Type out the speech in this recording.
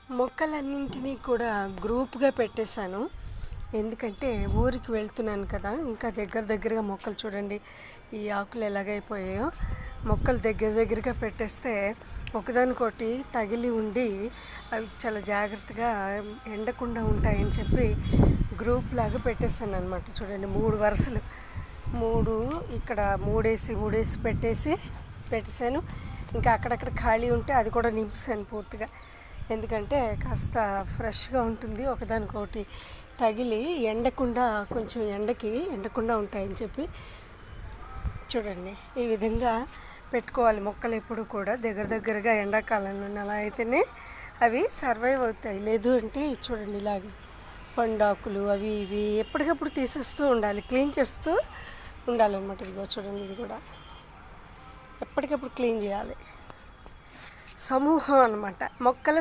మొక్కలన్నింటినీ కూడా గ్రూప్గా పెట్టేశాను. ఎందుకంటే ఊరికి వెళ్తున్నాను కదా, ఇంకా దగ్గరగా మొక్కలు చూడండి ఈ ఆకులు ఎలాగైపోయాయో. మొక్కలు దగ్గరగా పెట్టేస్తే ఒకదానికొకటి తగిలి ఉండి అవి చాలా జాగ్రత్తగా ఎండకుండా ఉంటాయని చెప్పి గ్రూప్ లాగా పెట్టేశాను అనమాట. చూడండి 3 వరుసలు, 3 ఇక్కడ మూడేసి పెట్టేశాను. ఇంకా అక్కడక్కడ ఖాళీ ఉంటే అది కూడా నింపేశాను పూర్తిగా. ఎందుకంటే కాస్త ఫ్రెష్గా ఉంటుంది, ఒకదానికొకటి తగిలి ఎండకుండా, కొంచెం ఎండకుండా ఉంటాయని చెప్పి. చూడండి ఈ విధంగా పెట్టుకోవాలి మొక్కలు ఎప్పుడు కూడా దగ్గరగా. ఎండాకాలంలో అలా అయితేనే అవి సర్వైవ్ అవుతాయి. లేదు అంటే చూడండి ఇలాగే పండాకులు అవి ఇవి ఎప్పటికప్పుడు తీసేస్తూ ఉండాలి, క్లీన్ చేస్తూ ఉండాలన్నమాట. ఇదిగో చూడండి, ఇది కూడా ఎప్పటికప్పుడు క్లీన్ చేయాలి. సమూహం అన్నమాట, మొక్కల